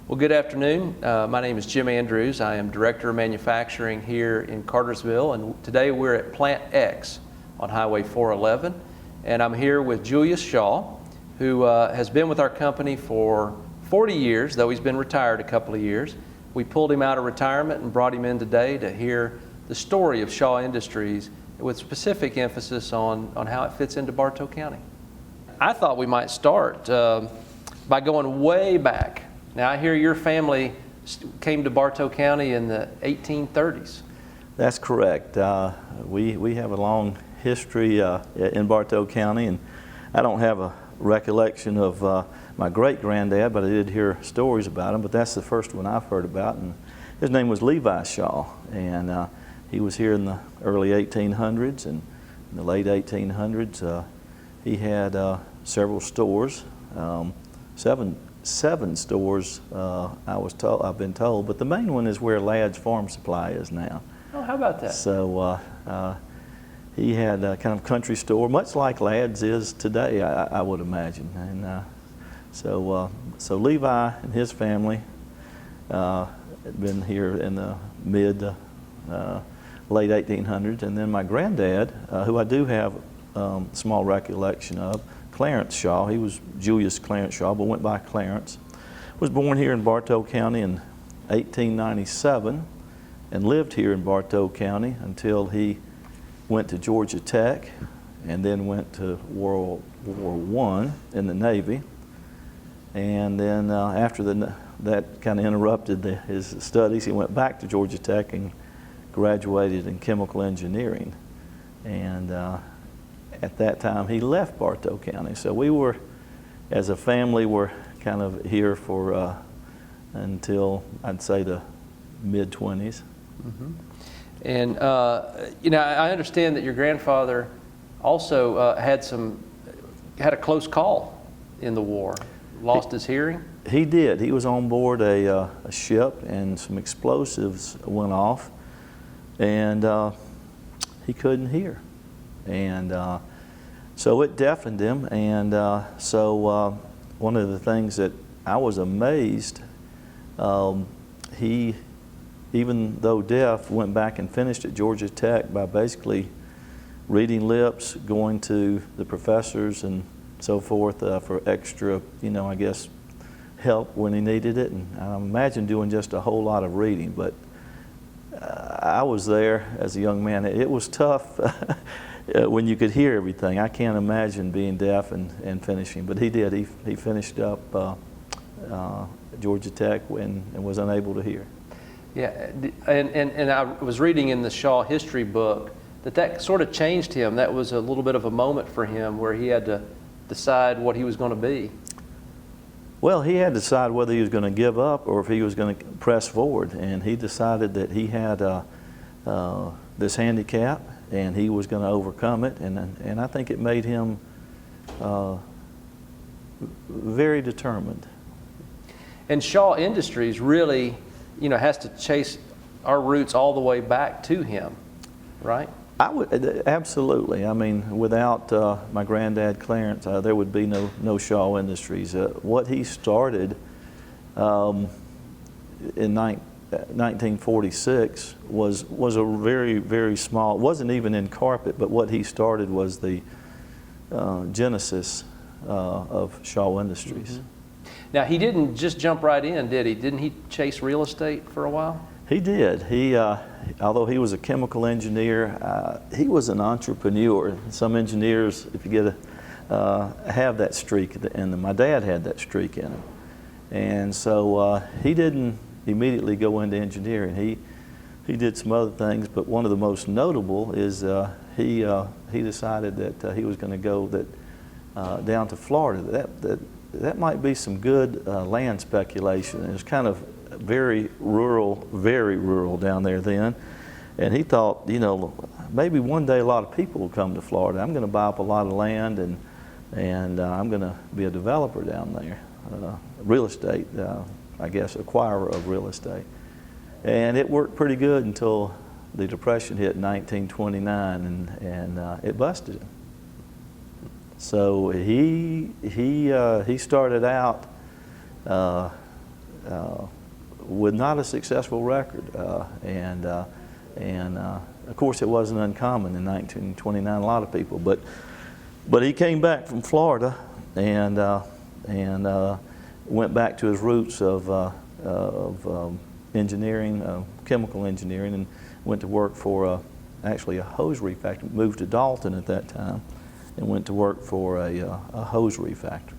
Well, good afternoon. My name is Jim Andrews. I am Director of Manufacturing here in Cartersville, and today we're at Plant X on Highway 411, and I'm here with Julius Shaw, who has been with our company for 40 years, though he's been retired a couple of years. We pulled him out of retirement and brought him in today to hear the story of Shaw Industries with specific emphasis on how it fits into Bartow County. I thought we might start by going way back. Now, I hear your family came to Bartow County in the 1830s. That's correct. We have a long history in Bartow County, and I don't have a recollection of my great-granddad, but I did hear stories about him, but that's the first one I've heard about, and his name was Levi Shaw, and he was here in the early 1800s, and in the late 1800s he had several stores, seven stores, I've been told, but the main one is where Ladd's Farm Supply is now. Oh, how about that? So he had a kind of country store, much like Ladd's is today, I would imagine. And so Levi and his family had been here in the late 1800s, and then my granddad, who I do have small recollection of, Clarence Shaw, he was Julius Clarence Shaw, but went by Clarence, was born here in Bartow County in 1897 and lived here in Bartow County until he went to Georgia Tech and then went to World War I in the Navy. And then after that kind of interrupted his studies, he went back to Georgia Tech and graduated in chemical engineering. And at that time, he left Bartow County. So we were, as a family, were kind of here for until, I'd say, the mid-20s. Mm-hmm. And, you know, I understand that your grandfather also had a close call in the war, lost his hearing? He did. He was on board a ship, and some explosives went off, and he couldn't hear. And so it deafened him, and so one of the things that I was amazed, he, even though deaf, went back and finished at Georgia Tech by basically reading lips, going to the professors and so forth for extra, you know, I guess, help when he needed it. And I imagine doing just a whole lot of reading, but I was there as a young man. It was tough when you could hear everything. I can't imagine being deaf and finishing, but he did. He finished up Georgia Tech and was unable to hear. Yeah, and I was reading in the Shaw history book that sort of changed him. That was a little bit of a moment for him where he had to decide what he was going to be. Well, he had to decide whether he was going to give up or if he was going to press forward, and he decided that he had this handicap and he was going to overcome it, and I think it made him very determined. And Shaw Industries really, you know, has to chase our roots all the way back to him, right? I would absolutely. I mean, without my granddad Clarence, there would be no Shaw Industries. What he started in 1946 was a very, very small. It wasn't even in carpet, but what he started was the genesis of Shaw Industries. Mm-hmm. Now, he didn't just jump right in, did he? Didn't he chase real estate for a while? He did. He, although he was a chemical engineer, he was an entrepreneur. Some engineers, if you get have that streak in them. My dad had that streak in him, and so he didn't immediately go into engineering. He did some other things, but one of the most notable is he decided that he was going to go down to Florida. That might be some good land speculation. It was kind of very rural down there then, and he thought, you know, maybe one day a lot of people will come to Florida. I'm going to buy up a lot of land, and I'm going to be a developer down there, real estate, I guess, acquirer of real estate. And it worked pretty good until the Depression hit in 1929, and it busted him. So he started out with not a successful record. And of course, it wasn't uncommon in 1929, a lot of people. But he came back from Florida and went back to his roots of engineering, chemical engineering, and went to work for actually a hosiery factory. Moved to Dalton at that time and went to work for a hosiery factory.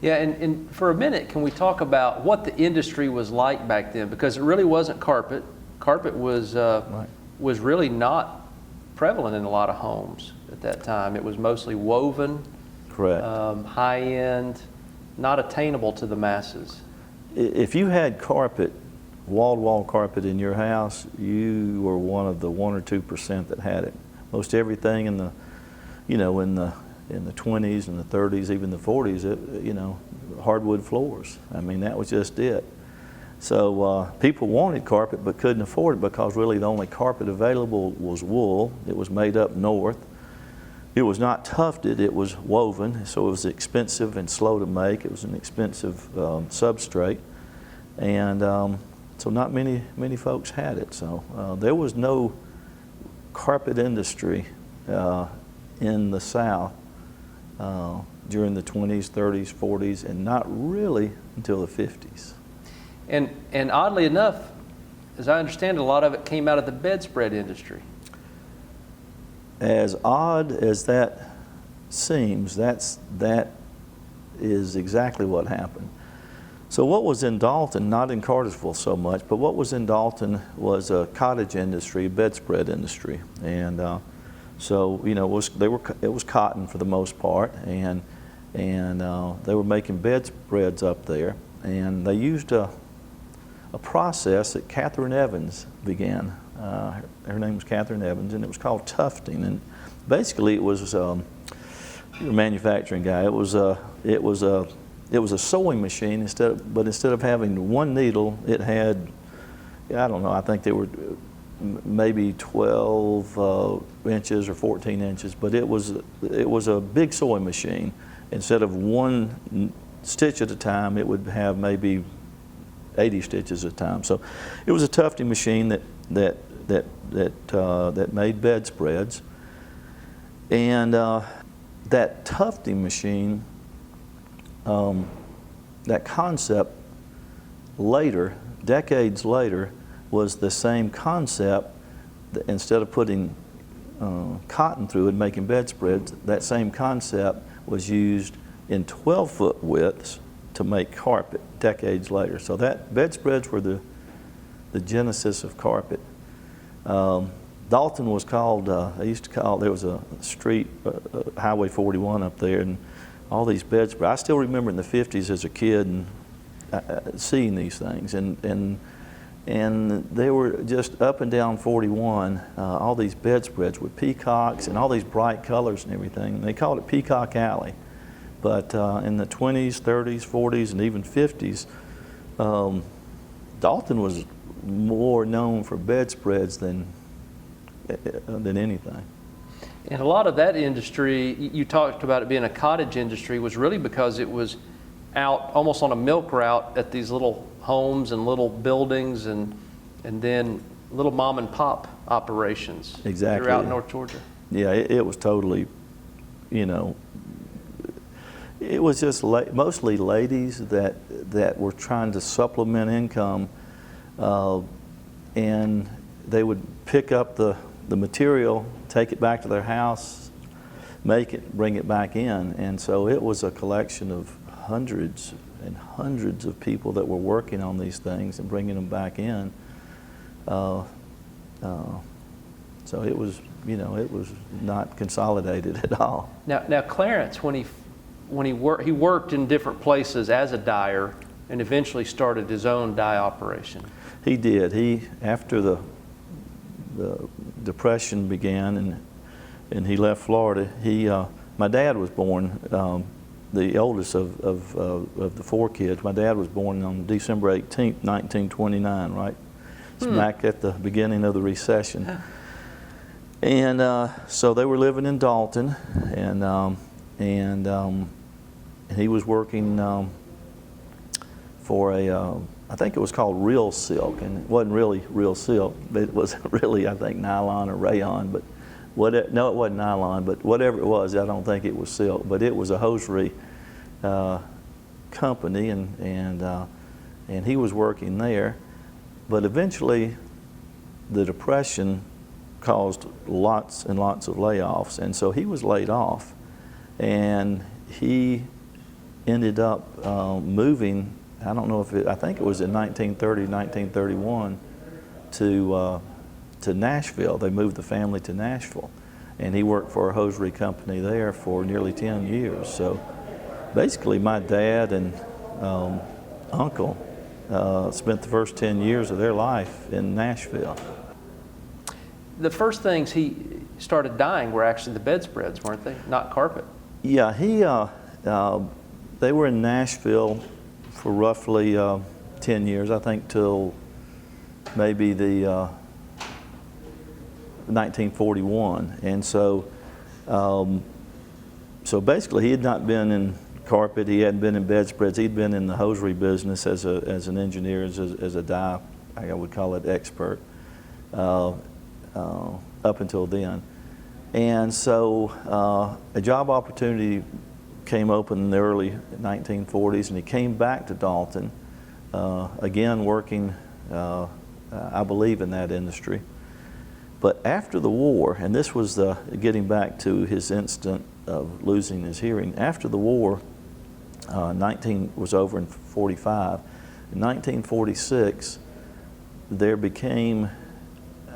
Yeah, and for a minute, can we talk about what the industry was like back then? Because it really wasn't carpet. Carpet was Right. was really not prevalent in a lot of homes at that time. It was mostly woven, Correct. high-end, not attainable to the masses. If you had carpet, wall-to-wall carpet in your house, you were one of the 1 or 2% that had it. Most everything in the, in the 20s and the 30s, even the 40s, hardwood floors. I mean, that was just it. So people wanted carpet but couldn't afford it because really the only carpet available was wool. It was made up north. It was not tufted, it was woven, so it was expensive and slow to make. It was an expensive substrate. And so not many folks had it. So there was no carpet industry in the South during the 20s, 30s, 40s, and not really until the 50s. And oddly enough, as I understand it, a lot of it came out of the bedspread industry. As odd as that seems, that is exactly what happened. So what was in Dalton, not in Cartersville so much, but what was in Dalton was a cottage industry, bedspread industry. And so, it was cotton for the most part, and they were making bedspreads up there. And they used a process that Catherine Evans began. Her name was Catherine Evans, and it was called tufting. And basically, it was you're a manufacturing guy. It was a sewing machine but instead of having one needle, it had, I don't know, I think they were maybe 12 inches or 14 inches, but it was a big sewing machine. Instead of one stitch at a time, it would have maybe 80 stitches at a time. So it was a tufting machine that made bedspreads. And that tufting machine, that concept later, decades later, was the same concept. That instead of putting cotton through it, making bedspreads, that same concept was used in 12-foot widths to make carpet decades later. So that bedspreads were the genesis of carpet. Dalton was called, there was a street, Highway 41 up there, and all these bedspreads. I still remember in the 50s as a kid and seeing these things, and they were just up and down 41, all these bedspreads with peacocks and all these bright colors and everything. And they called it Peacock Alley. But in the 20s, 30s, 40s, and even 50s, Dalton was more known for bedspreads than anything. And a lot of that industry, you talked about it being a cottage industry, was really because it was out almost on a milk route at these little homes and little buildings and then little mom and pop operations. Exactly. Throughout North Georgia. Yeah, it was totally, it was just mostly ladies that were trying to supplement income, and they would pick up the material, take it back to their house, make it, bring it back in. And so it was a collection of hundreds and hundreds of people that were working on these things and bringing them back in. So it was, it was not consolidated at all. Now Clarence, when he worked in different places as a dyer and eventually started his own dye operation. He did. After the Depression began and he left Florida, my dad was born, the oldest of the four kids. My dad was born on December 18th, 1929, right? Smack at the beginning of the recession. And so they were living in Dalton, and he was working for I think it was called real silk, and it wasn't really real silk, but it was really, I think, nylon or rayon, but no, it wasn't nylon, but whatever it was, I don't think it was silk, but it was a hosiery company, and he was working there. But eventually, the Depression caused lots and lots of layoffs, and so he was laid off, and he ended up moving. I don't know if I think it was in 1930, 1931, to Nashville. They moved the family to Nashville, and he worked for a hosiery company there for nearly 10 years. So basically, my dad and uncle spent the first 10 years of their life in Nashville. The first things he started dyeing were actually the bedspreads, weren't they? Not carpet. Yeah, they were in Nashville for roughly 10 years, I think, till maybe the 1941. And so basically he had not been in carpet, he hadn't been in bedspreads, he'd been in the hosiery business as an engineer, as a dye, I would call it, expert, up until then. And so a job opportunity came open in the early 1940s, and he came back to Dalton, again working, I believe, in that industry. But after the war, and this was getting back to his incident of losing his hearing, after the war, 19 was over in 45. In 1946, there became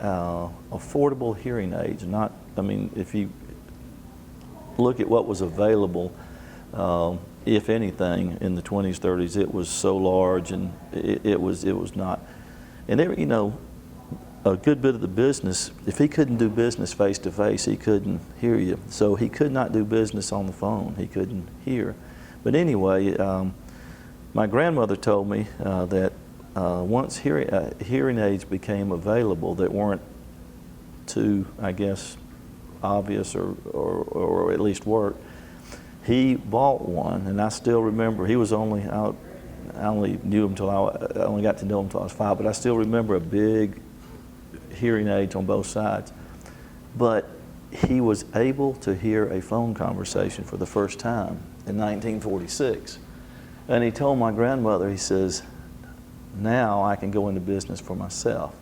affordable hearing aids. If you look at what was available, if anything, in the 20s, 30s, it was so large, and it was not. And there, a good bit of the business, if he couldn't do business face to face, he couldn't hear you. So he could not do business on the phone. He couldn't hear. But anyway, my grandmother told me that once hearing aids became available that weren't too, I guess, obvious or at least worked, he bought one, and I still remember. He was only out. I only knew him till I only got to know him until I was 5. But I still remember a big hearing aids on both sides. But he was able to hear a phone conversation for the first time in 1946, and he told my grandmother, he says, "Now I can go into business for myself."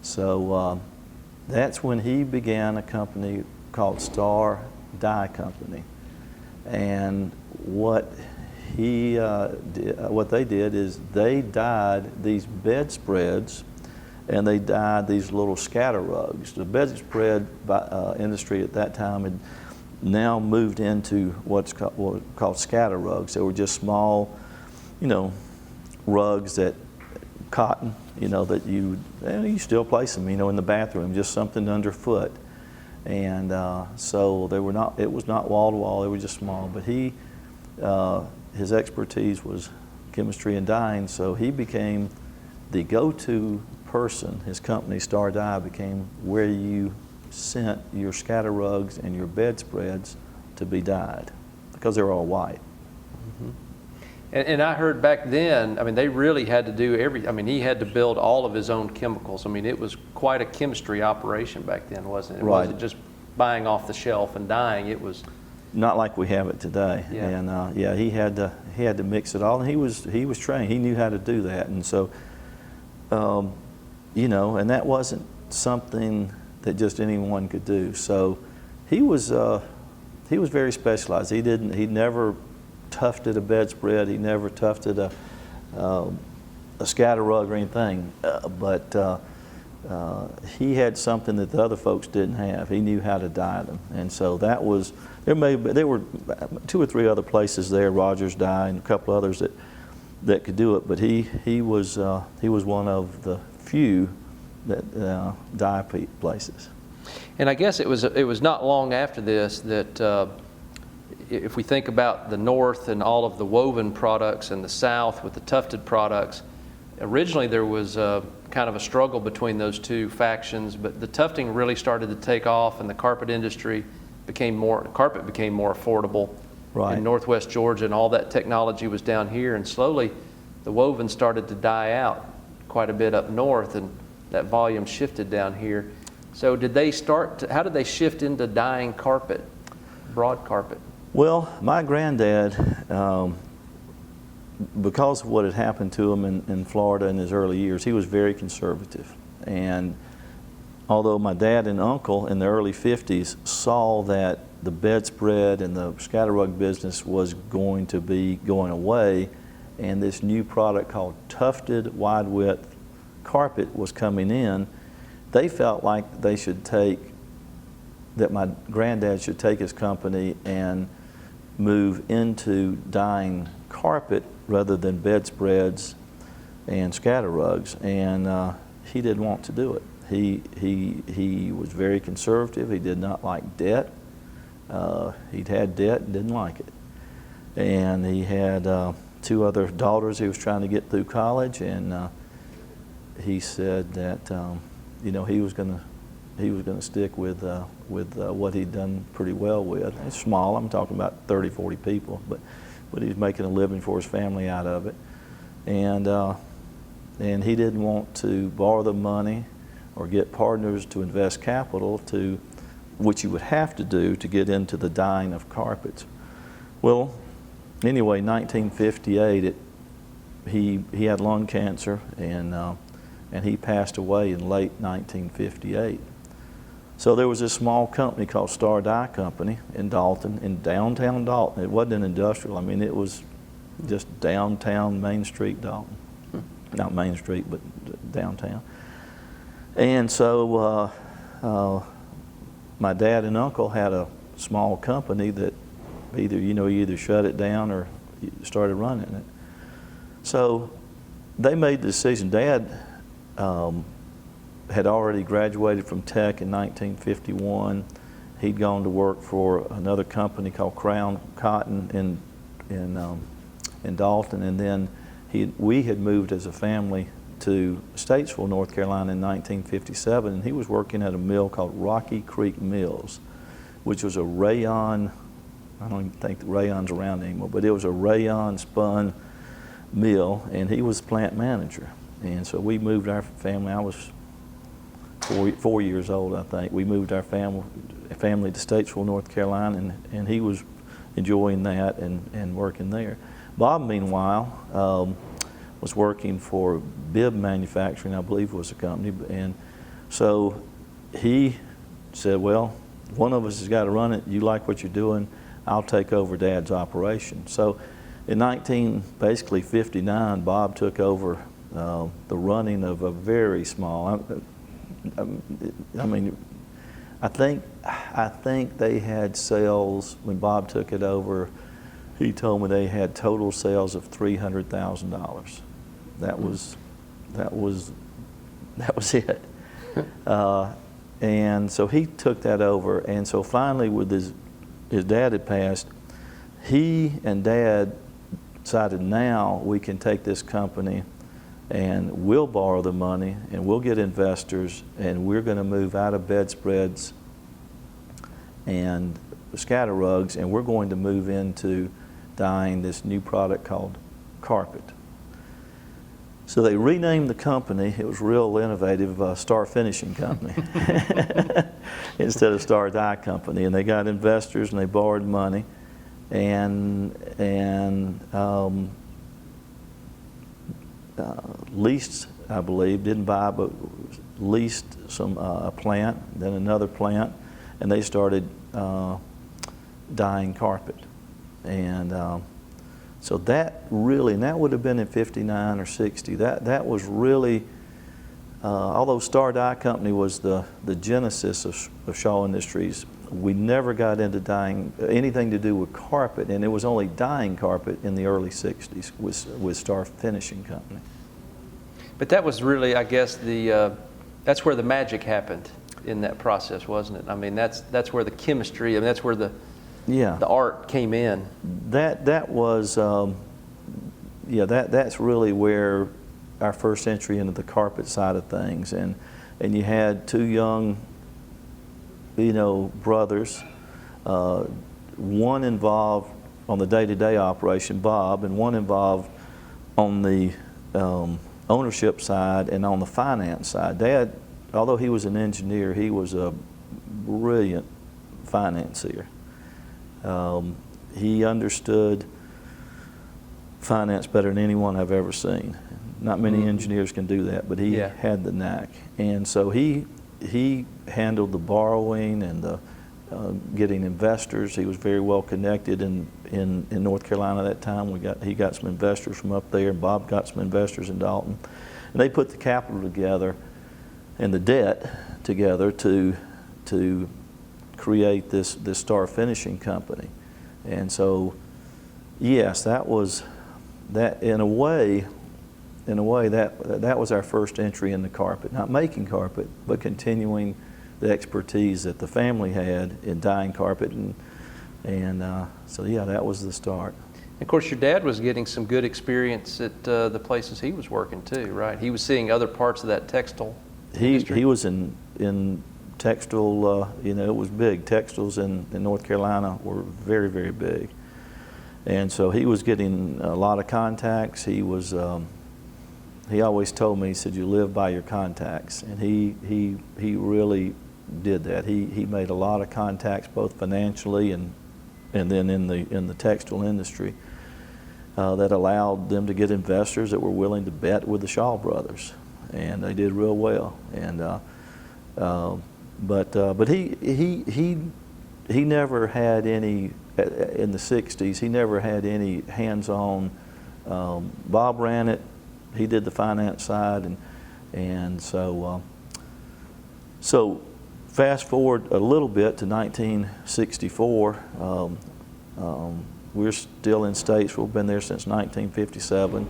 So that's when he began a company called Star Dye Company. And what they did is they dyed these bedspreads, and they dyed these little scatter rugs. The bedspread industry at that time had now moved into what's called scatter rugs. They were just small, rugs that cotton, that you still place them, in the bathroom, just something underfoot. And so they were not. It was not wall to wall. They were just small. But his expertise was chemistry and dyeing, so he became the go-to person. His company, Star Dye, became where you sent your scatter rugs and your bedspreads to be dyed, because they were all white. Mm-hmm. And I heard back then, they really had to do he had to build all of his own chemicals. It was quite a chemistry operation back then, wasn't it? It wasn't just buying off the shelf and dyeing. It was not like we have it today. Yeah. And he had to mix it all, and he was trained. He knew how to do that, and so and that wasn't something that just anyone could do. So he was very specialized. He never tufted a bedspread. He never tufted a scatter rug or anything. But he had something that the other folks didn't have. He knew how to dye them, and so that was. There were 2 or 3 other places there, Rogers Dye and a couple others that could do it. But he was one of the few that dye places. And I guess it was not long after this that if we think about the North and all of the woven products, and the South with the tufted products, originally there was kind of a struggle between those two factions, but the tufting really started to take off, and the carpet industry became more affordable in Northwest Georgia, and all that technology was down here, and slowly the woven started to die out quite a bit up north, and that volume shifted down here. So did they how did they shift into dyeing carpet, broad carpet? Well, my granddad, because of what had happened to him in Florida in his early years, he was very conservative. And although my dad and uncle in the early 50s saw that the bedspread and the scatter rug business was going to be going away, and this new product called tufted wide width carpet was coming in, they felt like they should that my granddad should take his company and move into dyeing carpet rather than bedspreads and scatter rugs, and he didn't want to do it. He was very conservative. He did not like debt. He'd had debt and didn't like it. And he had 2 other daughters he was trying to get through college, and he said that you know, he was going to stick with what he'd done pretty well with. It's small. I'm talking about 30, 40 people, but he's making a living for his family out of it. And he didn't want to borrow the money or get partners to invest capital which you would have to do to get into the dyeing of carpets. Well, anyway, 1958, he had lung cancer, and he passed away in late 1958. So there was this small company called Star Dye Company in Dalton, in downtown Dalton. It wasn't an industrial. I mean, it was just downtown Main Street Dalton. Not Main Street, but downtown. And so my dad and uncle had a small company that either shut it down or started running it. So they made the decision. Dad had already graduated from Tech in 1951. He'd gone to work for another company called Crown Cotton in Dalton, and then we had moved as a family to Statesville, North Carolina in 1957, and he was working at a mill called Rocky Creek Mills, which was a rayon, I don't even think the rayon's around anymore, but it was a rayon spun mill, and he was plant manager. And so we moved our family, I was 4 years old, I think. We moved our family to Statesville, North Carolina, and he was enjoying that and working there. Bob, meanwhile, was working for Bib Manufacturing, I believe was the company, and so he said, well, one of us has got to run it. You like what you're doing, I'll take over Dad's operation. So in 1959, Bob took over the running of a very small, I mean, I think they had sales, when Bob took it over, he told me they had total sales of $300,000. That was it. And so he took that over, and so finally, with his dad had passed, he and Dad decided, now we can take this company and we'll borrow the money and we'll get investors, and we're going to move out of bedspreads and scatter rugs, and we're going to move into dyeing this new product called carpet. So they renamed the company. It was real innovative, Star Finishing Company instead of Star Dye Company. And they got investors and they borrowed money, and leased, I believe, didn't buy, but leased a plant, then another plant, and they started dyeing carpet. And so that really, and that would have been in 59 or 60, that was really, although Star Dye Company was the genesis of Shaw Industries, we never got into dyeing anything to do with carpet, and it was only dyeing carpet in the early 60s with Star Finishing Company. But that was really, I guess, that's where the magic happened in that process, wasn't it? I mean, that's where the chemistry, I mean, that's where the art came in. That was, that's really where our first entry into the carpet side of things, and you had 2 young, brothers, one involved on the day-to-day operation, Bob, and one involved on the ownership side and on the finance side. Dad, although he was an engineer, he was a brilliant financier. He understood finance better than anyone I've ever seen. Not many engineers can do that, but he had the knack. And so he handled the borrowing and the getting investors. He was very well connected in North Carolina at that time. He got some investors from up there, and Bob got some investors in Dalton. And they put the capital together and the debt together to create this Star Finishing Company. And so, yes, that was that in a way that was our first entry into carpet. Not making carpet, but continuing the expertise that the family had in dyeing carpet, and so yeah, that was the start. Of course, your dad was getting some good experience at the places he was working too, right? He was seeing other parts of that textile industry. He was in textile, it was big. Textiles in North Carolina were very, very big. And so he was getting a lot of contacts. He always told me, he said, you live by your contacts. And he really did that. He made a lot of contacts, both financially and then in the textile industry, that allowed them to get investors that were willing to bet with the Shaw brothers. And they did real well. And but he never had any, in the 60s, he never had any hands-on. Bob ran it. He did the finance side, and so fast forward a little bit to 1964. We're still in Statesville. Been there since 1957,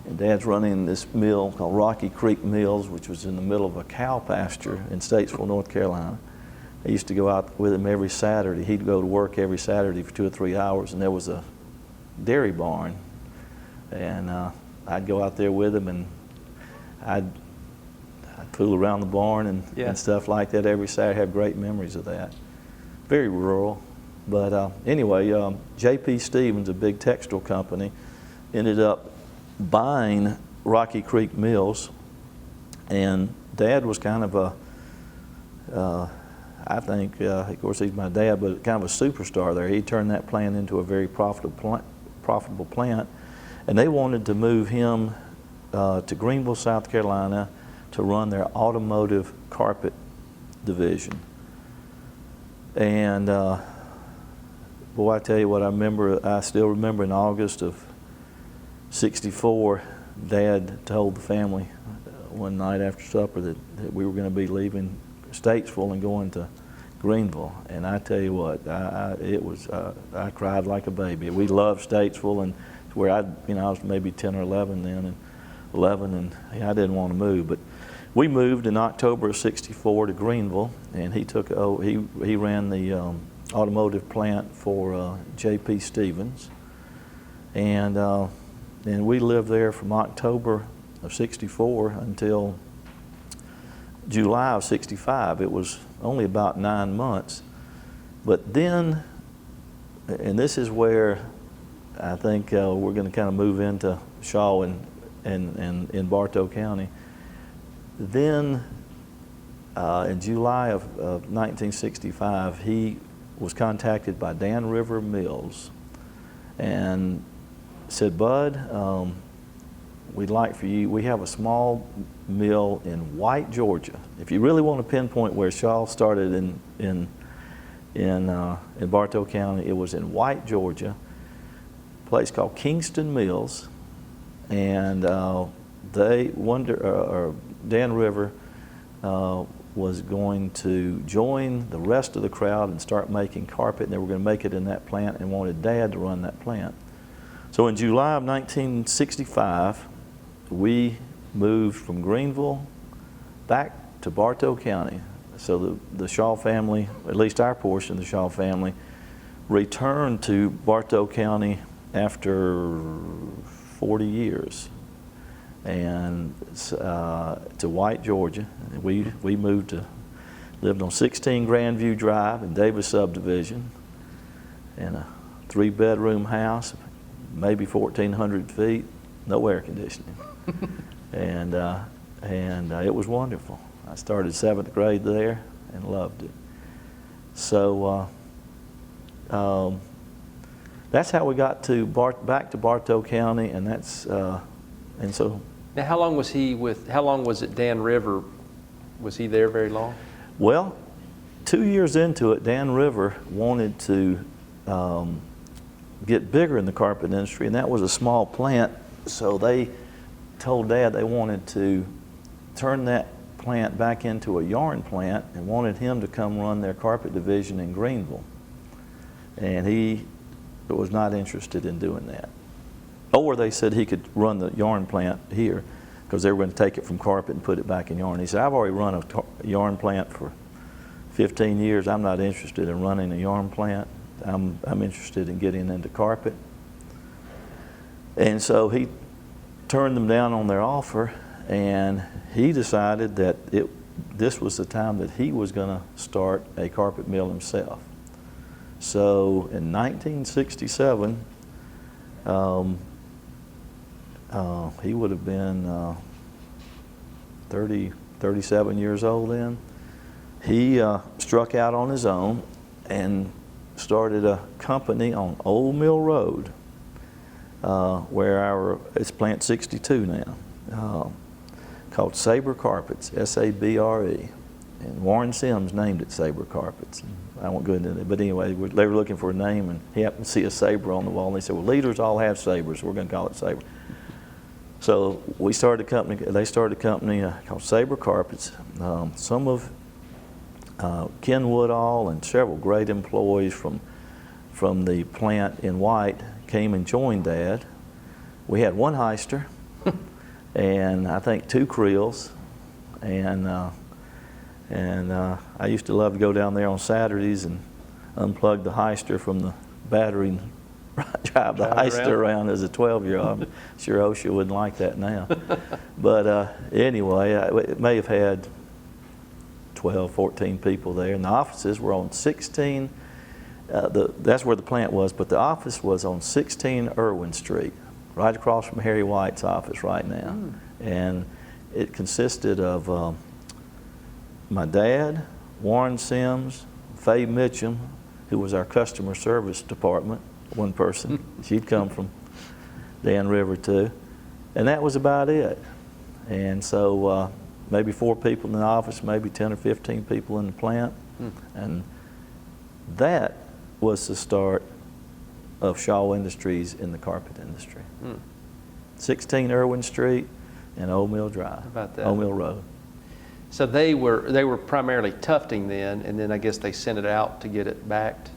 and Dad's running this mill called Rocky Creek Mills, which was in the middle of a cow pasture in Statesville, North Carolina. I used to go out with him every Saturday. He'd go to work every Saturday for 2 or 3 hours, and there was a dairy barn, and I'd go out there with him, and I'd fool around the barn and stuff like that every Saturday. I have great memories of that. Very rural, but anyway, J.P. Stevens, a big textile company, ended up buying Rocky Creek Mills, and Dad was kind of a I think, of course, he's my dad, but kind of a superstar there. He turned that plant into a very profitable plant, and they wanted to move him to Greenville, South Carolina, to run their automotive carpet division. And boy, I tell you what, I still remember in August of '64, Dad told the family one night after supper that we were going to be leaving Statesville and going to Greenville. And I tell you what, I cried like a baby. We loved Statesville, and where I was maybe 10 or 11 then, and 11, and I didn't want to move. But we moved in October of '64 to Greenville, and he ran the automotive plant for J.P. Stevens, and we lived there from October of '64 until July of '65. It was only about 9 months. But then, and this is where I think we're going to kind of move into Shaw and in Bartow County. Then in July of 1965, he was contacted by Dan River Mills and said, Bud, we'd like for you, we have a small mill in White, Georgia. If you really want to pinpoint where Shaw started in Bartow County, it was in White, Georgia, a place called Kingston Mills, and Dan River was going to join the rest of the crowd and start making carpet, and they were going to make it in that plant and wanted Dad to run that plant. So in July of 1965, we moved from Greenville back to Bartow County. So the Shaw family, at least our portion of the Shaw family, returned to Bartow County after 40 years, and to White, Georgia. We moved lived on 16 Grandview Drive in Davis subdivision in a 3-bedroom house, maybe 1,400 feet, no air conditioning. and it was wonderful. I started 7th grade there and loved it. So that's how we got to back to Bartow County, and that's and so. Now, how long was it Dan River? Was he there very long? Well, 2 years into it, Dan River wanted to get bigger in the carpet industry, and that was a small plant. So they told Dad they wanted to turn that plant back into a yarn plant and wanted him to come run their carpet division in Greenville. And he was not interested in doing that. Or they said he could run the yarn plant here because they were going to take it from carpet and put it back in yarn. He said, I've already run a yarn plant for 15 years. I'm not interested in running a yarn plant. I'm interested in getting into carpet. And so he turned them down on their offer, and he decided that this was the time that he was going to start a carpet mill himself. So in 1967, he would have been 37 years old then. He struck out on his own and started a company on Old Mill Road, where it's Plant 62 now, called Sabre Carpets, S-A-B-R-E. And Warren Sims named it Sabre Carpets. I won't go into it, but anyway, they were looking for a name, and he happened to see a sabre on the wall, and they said, well, leaders all have sabres, so we're going to call it Sabre. So we started a company, they started a company called Sabre Carpets. Some of Ken Woodall and several great employees from the plant in White came and joined Dad. We had one Heister and I think 2 Creels, and I used to love to go down there on Saturdays and unplug the Heister from the battery and drive the Heister around as a 12-year-old. I'm sure OSHA wouldn't like that now. But anyway, it may have had 12, 14 people there, and the offices were on 16. That's where the plant was, but the office was on 16 Irwin Street, right across from Harry White's office right now. And it consisted of my dad, Warren Sims, Faye Mitchum, who was our customer service department, one person. She'd come from Dan River too. And that was about it. And so maybe 4 people in the office, maybe 10 or 15 people in the plant. And that was the start of Shaw Industries in the carpet industry. 16 Irwin Street and Old Mill Drive. How about that? Old Mill Road. So they were primarily tufting then, and then I guess they sent it out to get it backed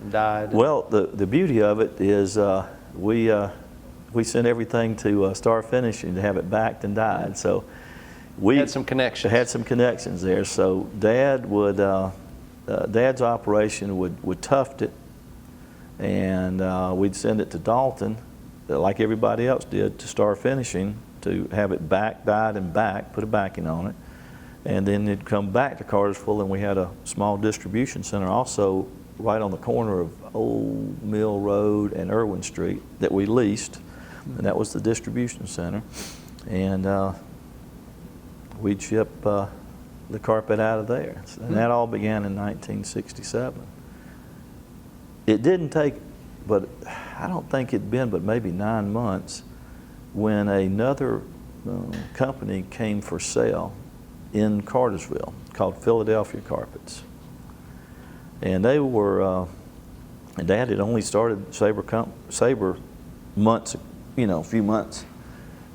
and dyed. Well, the beauty of it is we sent everything to Star Finishing to have it backed and dyed. So we had some connections. Had some connections there. So Dad would Dad's operation would tuft it, and we'd send it to Dalton, like everybody else did, to Star Finishing to have it back, dyed and back, put a backing on it. And then it'd come back to Cartersville, and we had a small distribution center also right on the corner of Old Mill Road and Irwin Street that we leased, and that was the distribution center. And we'd ship the carpet out of there. And that all began in 1967. It didn't take, but I don't think it'd been but maybe 9 months when another company came for sale in Cartersville called Philadelphia Carpets. And they were, and Dad had only started Sabre months, a few months.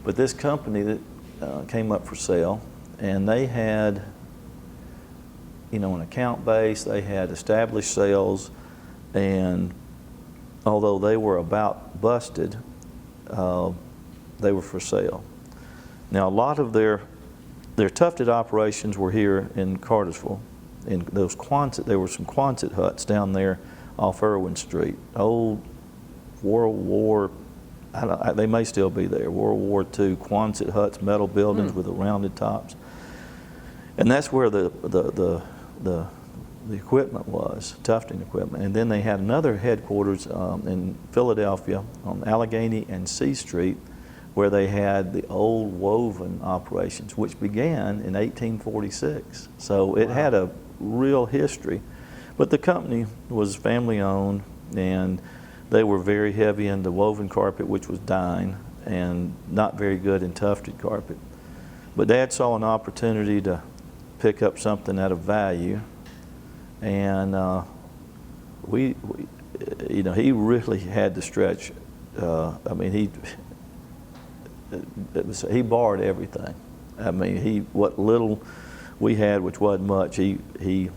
But this company that came up for sale, and they had, an account base, they had established sales, and although they were about busted, they were for sale. Now, a lot of their tufted operations were here in Cartersville. In those Quonset, there were some Quonset huts down there off Irwin Street. Old World War, they may still be there, World War II Quonset huts, metal buildings with the rounded tops. And that's where the equipment was, tufting equipment. And then they had another headquarters in Philadelphia on Allegheny and C Street, where they had the old woven operations, which began in 1846. So it had a real history. But the company was family owned, and they were very heavy into woven carpet, which was dyeing, and not very good in tufted carpet. But Dad saw an opportunity to pick up something at a value, and you know, he really had to stretch. I mean, he borrowed everything. I mean, what little we had, which wasn't much, he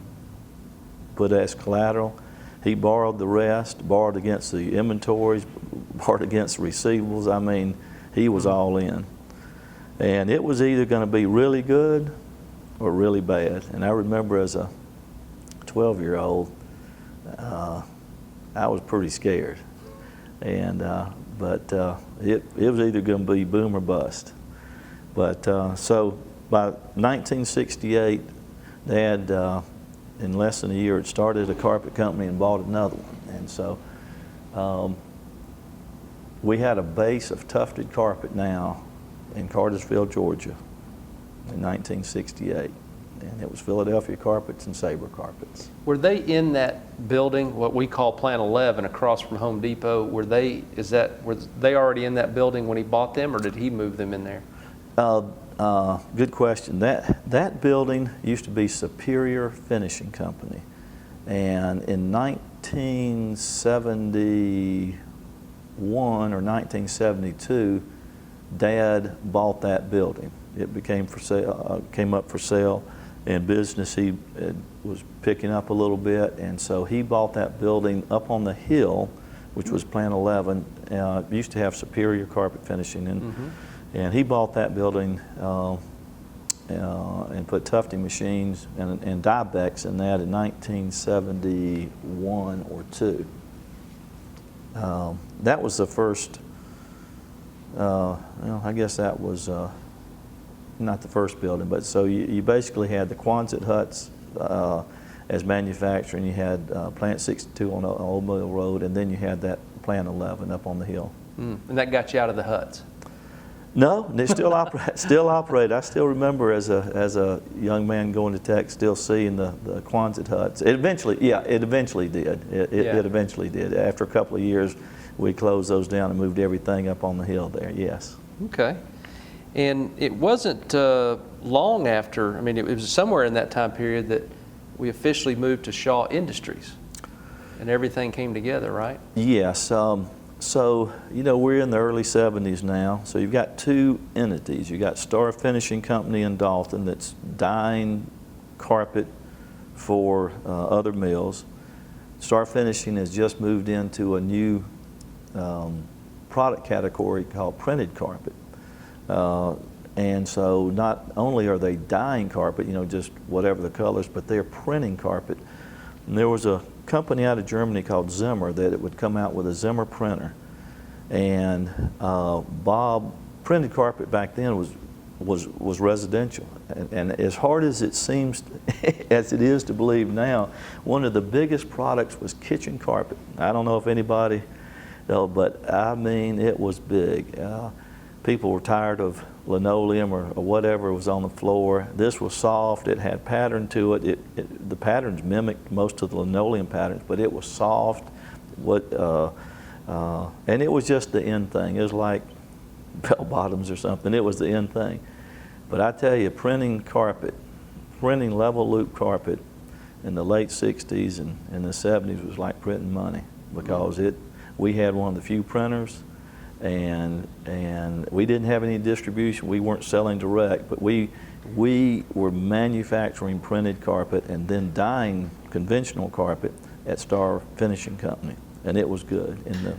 put as collateral. He borrowed the rest, borrowed against the inventories, borrowed against the receivables. I mean, he was all in. And it was either going to be really good or really bad. And I remember as a 12-year-old, I was pretty scared. And but it was either going to be boom or bust. But so by 1968, Dad, in less than a year, had started a carpet company and bought another one. And so we had a base of tufted carpet now in Cartersville, Georgia, in 1968. And it was Philadelphia Carpets and Sabre Carpets. Were they in that building, what we call Plant 11, across from Home Depot? Were they already in that building when he bought them, or did he move them in there? Good question. That building used to be Superior Finishing Company, and in 1971 or 1972, Dad bought that building. It became for sale, came up for sale. In business, he was picking up a little bit, and so he bought that building up on the hill, which was Plant 11. Used to have Superior Carpet Finishing, and he bought that building and put tufting machines and Dybex in that in 1971 or 2. That was the first. I guess that was. Not the first building, but so you basically had the Quonset huts as manufacturing. You had Plant 62 on Old Mill Road, and then you had that Plant 11 up on the hill. And that got you out of the huts? No, they still operate. I still remember as a young man going to tech, still seeing the Quonset huts. It eventually did. It eventually did. After a couple of years, we closed those down and moved everything up on the hill there. Yes. Okay. And it wasn't long after, I mean, it was somewhere in that time period that we officially moved to Shaw Industries and everything came together, right? Yes. So, you know, we're in the early 70s now. So you've got two entities. You've got Star Finishing Company in Dalton that's dyeing carpet for other mills. Star Finishing has just moved into a new product category called printed carpet. And so not only are they dyeing carpet, you know, just whatever the colors, but they're printing carpet. And there was a company out of Germany called Zimmer that it would come out with a Zimmer printer. And Bob, printed carpet back then was residential. And as hard as it seems, as it is to believe now, one of the biggest products was kitchen carpet. I don't know if anybody, but I mean, it was big. People were tired of linoleum or whatever was on the floor. This was soft. It had pattern to it. The patterns mimicked most of the linoleum patterns, but it was soft. And it was just the in thing. It was like bell bottoms or something. It was the in thing. But I tell you, printing level loop carpet in the late 60s and the 70s was like printing money, because we had one of the few printers. And we didn't have any distribution. We weren't selling direct, but we were manufacturing printed carpet and then dyeing conventional carpet at Star Finishing Company, and it was good in the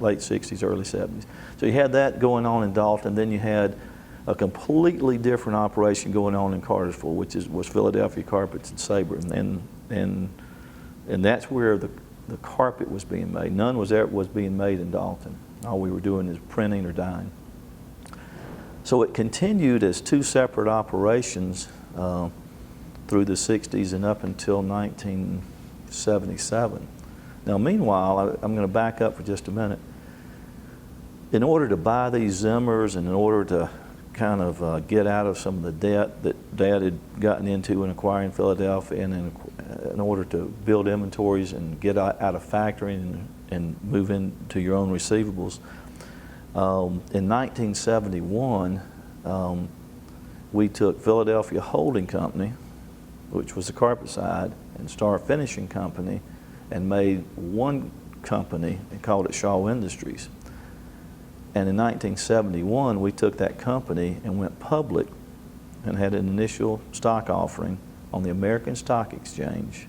late 60s, early 70s. So you had that going on in Dalton, then you had a completely different operation going on in Cartersville, which was Philadelphia Carpets and Sabre, and that's where the carpet was being made. None was being made in Dalton. All we were doing is printing or dyeing. So it continued as two separate operations through the 60s and up until 1977. Now, meanwhile, I'm going to back up for just a minute. in order to buy these Zimmers and in order to kind of get out of some of the debt that Dad had gotten into in acquiring Philadelphia, and in order to build inventories and get out of factoring and move into your own receivables. In 1971, we took Philadelphia Holding Company, which was the carpet side, and Star Finishing Company, and made one company and called it Shaw Industries. And in 1971, we took that company and went public and had an initial stock offering on the American Stock Exchange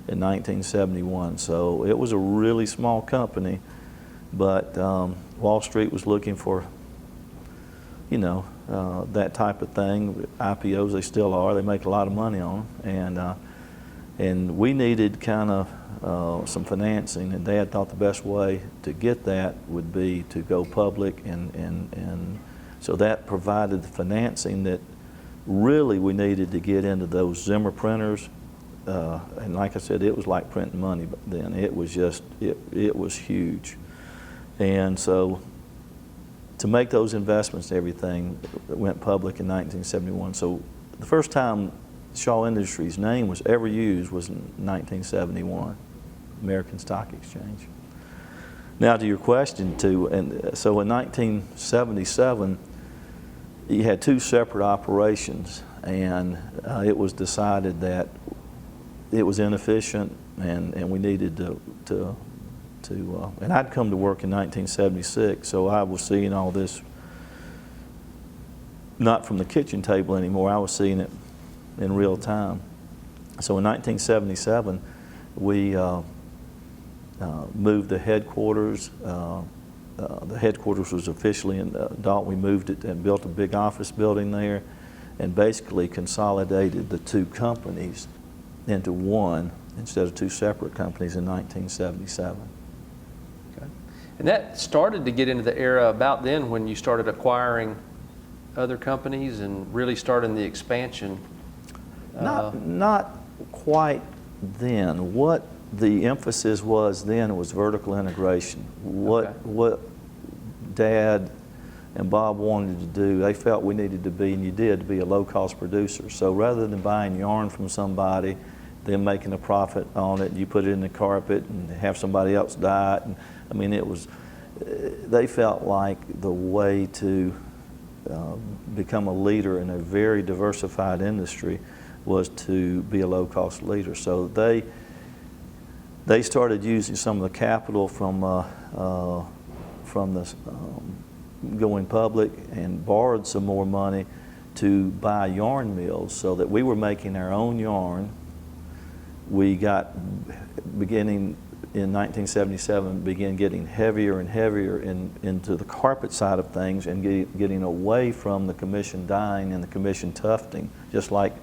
in 1971. So it was a really small company, but Wall Street was looking for, you know, that type of thing. IPOs, they still are. They make a lot of money on them. And we needed kind of some financing, and Dad thought the best way to get that would be to go public, and so that provided the financing that really we needed to get into those Zimmer printers. And like I said, it was like printing money then. It was just, it was huge. And so to make those investments and everything, it went public in 1971. So the first time Shaw Industries' name was ever used was in 1971, American Stock Exchange. Now to your question too, and so in 1977, you had two separate operations, and it was decided that it was inefficient, and we needed to and I'd come to work in 1976, so I was seeing all this not from the kitchen table anymore. I was seeing it in real time. So in 1977, we moved the headquarters. The headquarters was officially in Dalton. We moved it and built a big office building there, and basically consolidated the two companies into one instead of two separate companies in 1977. Okay. And that started to get into the era about then when you started acquiring other companies and really starting the expansion. Not quite then. What the emphasis was then was vertical integration. What Dad and Bob wanted to do, they felt we needed to be, and you did, to be a low-cost producer. So rather than buying yarn from somebody, then making a profit on it, you put it in the carpet and have somebody else dye it. And, I mean, it was, they felt like the way to become a leader in a very diversified industry was to be a low-cost leader. So they started using some of the capital from the going public and borrowed some more money to buy yarn mills so that we were making our own yarn. We got, beginning in 1977, began getting heavier and heavier into the carpet side of things, and getting away from the commission dyeing and the commission tufting, just like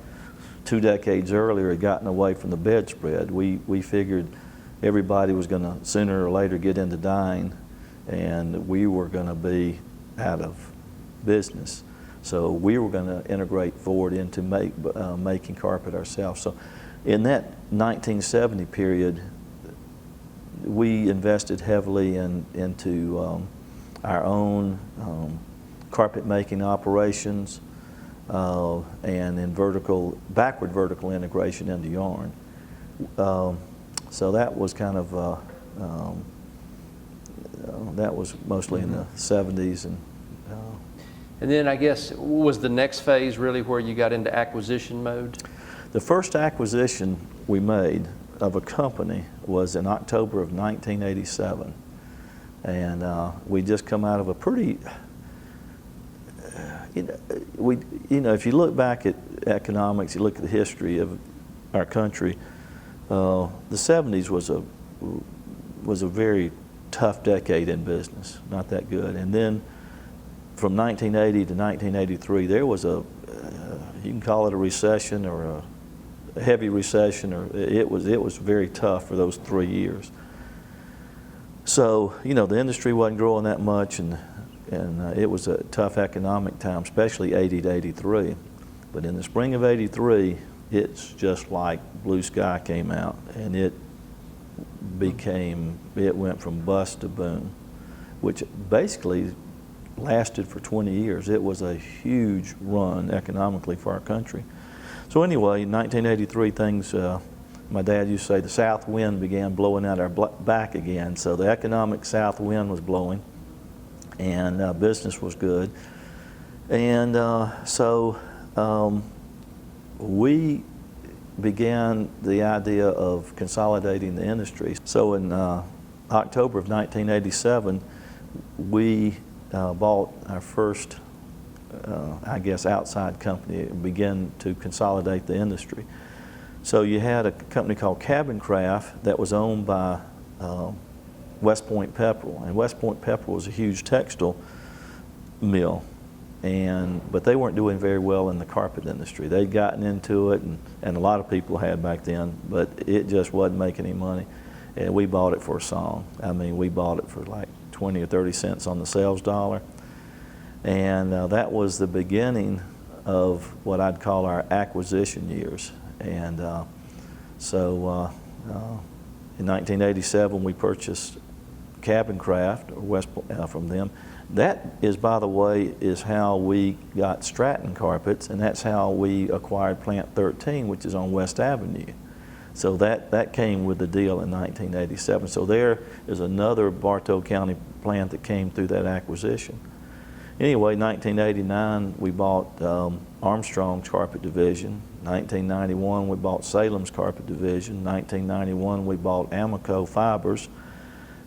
2 decades earlier had gotten away from the bedspread. We figured everybody was going to sooner or later get into dyeing, and we were going to be out of business. So we were going to integrate forward into making carpet ourselves. So in that 1970 period, we invested heavily into our own carpet making operations and in backward vertical integration into yarn. So that was kind of that was mostly in the 70s. And then I guess, was the next phase really where you got into acquisition mode? The first acquisition we made of a company was in October of 1987. And we just come out of a pretty, if you look back at economics, you look at the history of our country, the 70s was a very tough decade in business, not that good. And then from 1980 to 1983, there was you can call it a recession or a heavy recession, or it was very tough for those 3 years. So, the industry wasn't growing that much, and it was a tough economic time, especially 80 to 83. But in the spring of 83, it's just like blue sky came out, and it went from bust to boom. which basically lasted for 20 years. It was a huge run economically for our country. So anyway, in 1983, things, my dad used to say, the south wind began blowing out our back again. So the economic south wind was blowing, and business was good. And we began the idea of consolidating the industry. So in October of 1987, we bought our first, I guess, outside company and began to consolidate the industry. So you had a company called Cabin Craft that was owned by West Point Pepperell, and West Point Pepperell was a huge textile mill, but they weren't doing very well in the carpet industry. They'd gotten into it, and a lot of people had back then, but it just wasn't making any money. And we bought it for a song. I mean, we bought it for like 20 or 30 cents on the sales dollar. And that was the beginning of what I'd call our acquisition years. And in 1987, we purchased Cabin Craft from them. That is, by the way, is how we got Stratton Carpets, and that's how we acquired Plant 13, which is on West Avenue. So that came with the deal in 1987. So there is another Bartow County plant that came through that acquisition. Anyway, 1989, we bought Armstrong's Carpet Division. 1991, we bought Salem's Carpet Division. 1991, we bought Amico Fibers.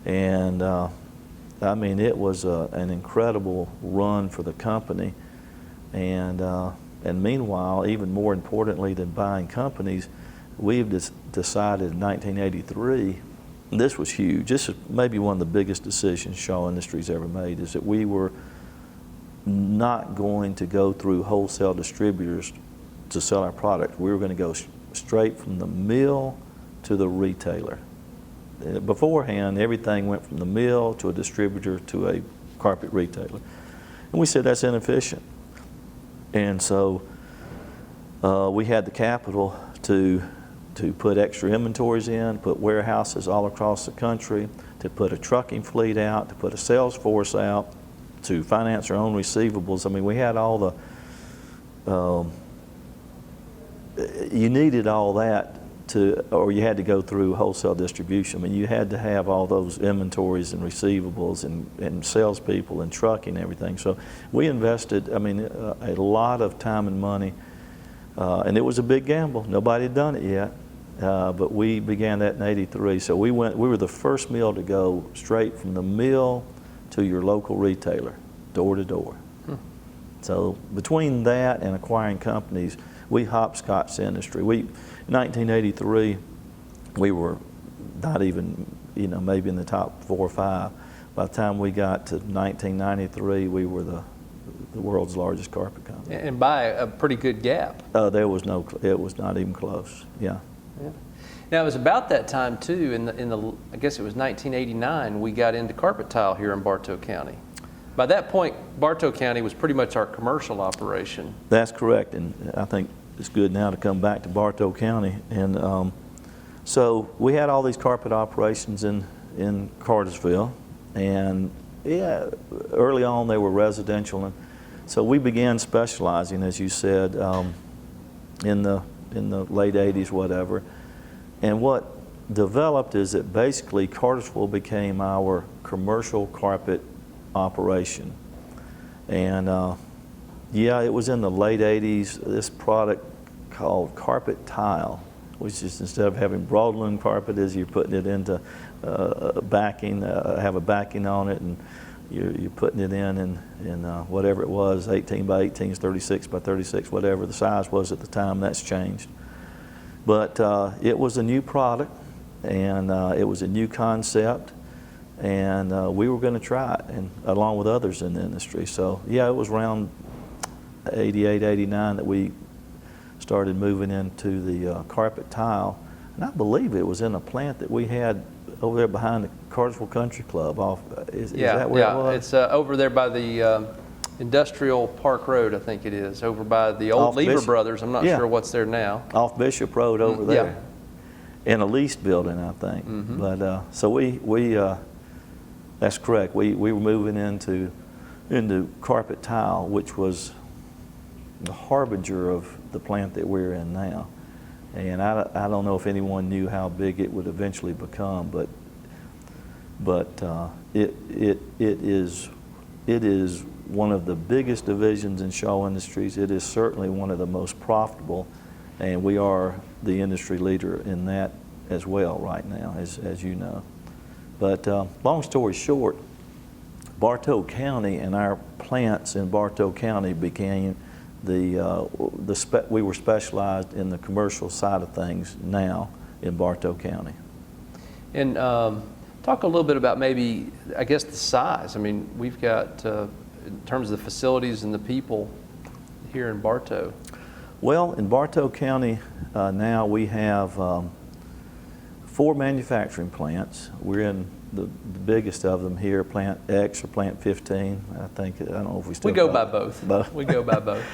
And I mean, it was an incredible run for the company. And meanwhile, even more importantly than buying companies, we've decided in 1983, this was huge. This is maybe one of the biggest decisions Shaw Industries ever made, is that we were not going to go through wholesale distributors to sell our product. We were going to go straight from the mill to the retailer. Beforehand, everything went from the mill to a distributor to a carpet retailer. And we said that's inefficient. And so we had the capital to put extra inventories in, put warehouses all across the country, to put a trucking fleet out, to put a sales force out, to finance our own receivables. I mean, we had all the, you needed all that or you had to go through wholesale distribution. I mean, you had to have all those inventories and receivables and salespeople and trucking and everything. So we invested, I mean, a lot of time and money, and it was a big gamble. Nobody had done it yet. But we began that in '83. So we were the first mill to go straight from the mill to your local retailer, door to door. So between that and acquiring companies, we hopscotched the industry. In 1983, we were not even, maybe in the top 4 or 5. By the time we got to 1993, we were the world's largest carpet company. And by a pretty good gap. It was not even close. Yeah. Yeah. Now it was about that time too, in the I guess it was 1989, we got into carpet tile here in Bartow County. By that point, Bartow County was pretty much our commercial operation. That's correct, and I think it's good now to come back to Bartow County. And so we had all these carpet operations in Cartersville, and yeah, early on they were residential, and so we began specializing, as you said, in the late 80s, whatever. And what developed is that basically Cartersville became our commercial carpet operation. And yeah, it was in the late 80s, this product called carpet tile, which is, instead of having broadloom carpet, is you're putting it into backing, have a backing on it, and you're putting it in whatever it was, 18 by 18s, 36 by 36, whatever the size was at the time. That's changed. But it was a new product, and it was a new concept, and we were going to try it, and along with others in the industry. So yeah, it was around 88, 89 that we started moving into the carpet tile, and I believe it was in a plant that we had over there behind the Cartersville Country Club. Is that where it was? It's over there by the Industrial Park Road, I think it is, over by the old Lever Brothers. I'm not sure what's there now. Off Bishop Road over there, in a leased building, I think. But so we That's correct. We were moving into carpet tile, which was the harbinger of the plant that we're in now. And I don't know if anyone knew how big it would eventually become, but it is one of the biggest divisions in Shaw Industries. It is certainly one of the most profitable, and we are the industry leader in that as well right now, as you know. But long story short, Bartow County and our plants in Bartow County became we were specialized in the commercial side of things now in Bartow County. And talk a little bit about maybe, I guess, the size. I mean, we've got, in terms of the facilities and the people here in Bartow. Well, in Bartow County now we have 4 manufacturing plants. We're in the biggest of them here, Plant X or Plant 15. I don't know if we still go by both. We go by both.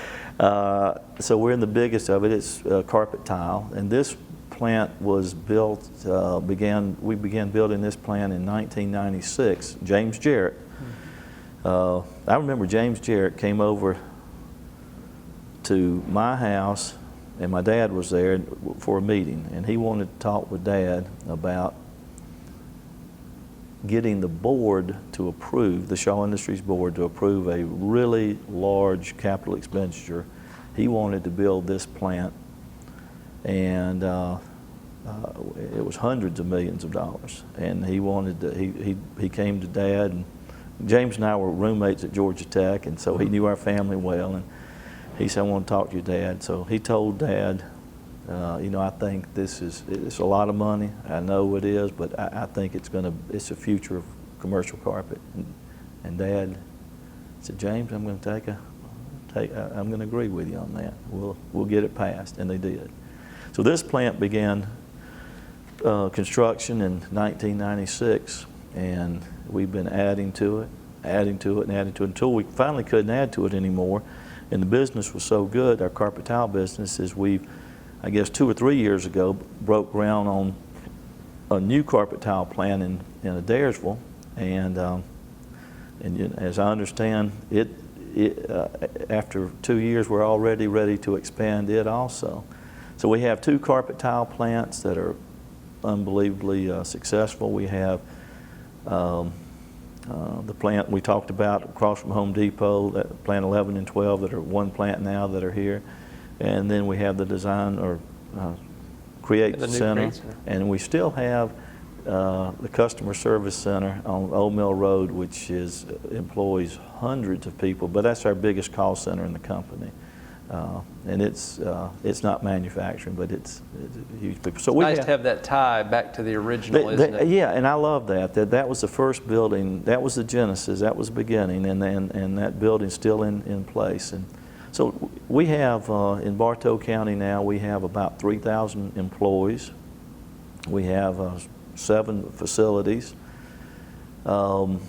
So we're in the biggest of it. It's carpet tile, and this plant was built. We began building this plant in 1996. James Jarrett. I remember James Jarrett came over to my house, and my dad was there for a meeting, and he wanted to talk with Dad about getting the board to approve, the Shaw Industries board to approve a really large capital expenditure. He wanted to build this plant, and it was hundreds of millions of dollars. And he wanted to, he came to Dad, and James and I were roommates at Georgia Tech, and so he knew our family well, and he said, I want to talk to your Dad. So he told Dad, you know, I think it's a lot of money. I know it is, but I think it's the future of commercial carpet. And Dad said, James, I'm going to I'm going to agree with you on that. We'll get it passed, and they did. So this plant began construction in 1996, and we've been adding to it until we finally couldn't add to it anymore. And the business was so good, our carpet tile business, is I guess 2 or 3 years ago, broke ground on a new carpet tile plant in Adairsville, and as I understand it, after 2 years, we're already ready to expand it also. So we have 2 carpet tile plants that are unbelievably successful. We have the plant we talked about across from Home Depot, that plant 11 and 12 that are one plant now that are here. And then we have the design or create center, and we still have the customer service center on Old Mill Road, which employs hundreds of people, but that's our biggest call center in the company. And it's not manufacturing, but it's huge people. So it's nice to have that tie back to the original, isn't it? Yeah, and I love that. That was the first building. That was the genesis. That was the beginning, and that building's still in place. And so we have in Bartow County now, we have about 3,000 employees. We have 7 facilities, and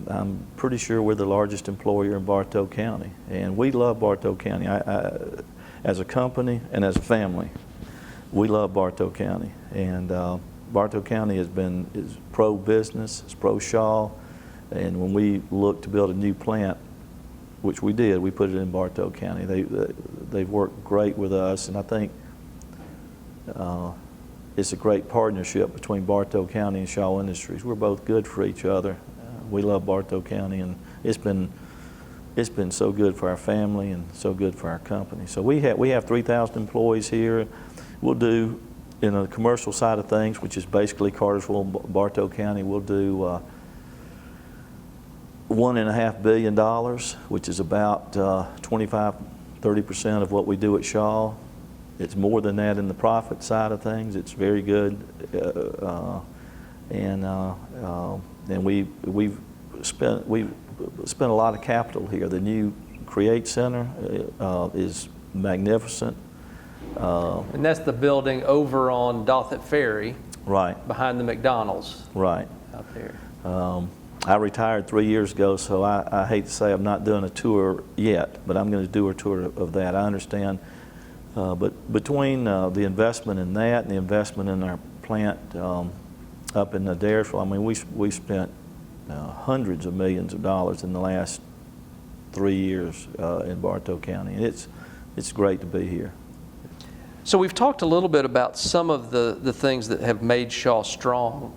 I'm pretty sure we're the largest employer in Bartow County, and we love Bartow County. As a company and as a family, we love Bartow County, and Bartow County is pro-business, it's pro-Shaw, and when we look to build a new plant, which we did, we put it in Bartow County. They've worked great with us, and I think it's a great partnership between Bartow County and Shaw Industries. We're both good for each other. We love Bartow County, and it's been so good for our family and so good for our company. So we have 3,000 employees here. We'll do, in the commercial side of things, which is basically Cartersville and Bartow County, we'll do $1.5 billion, which is about 25–30% of what we do at Shaw. It's more than that in the profit side of things. It's very good, and we've spent a lot of capital here. The new Create Center is magnificent. And that's the building over on Dalton Ferry, right behind the McDonald's, right out there. I retired 3 years ago, so I hate to say I'm not doing a tour yet, but I'm going to do a tour of that. I understand. But between the investment in that and the investment in our plant up in Daresville. I mean, we spent hundreds of millions of dollars in the last 3 years in Bartow County, and it's great to be here. So we've talked a little bit about some of the things that have made Shaw strong.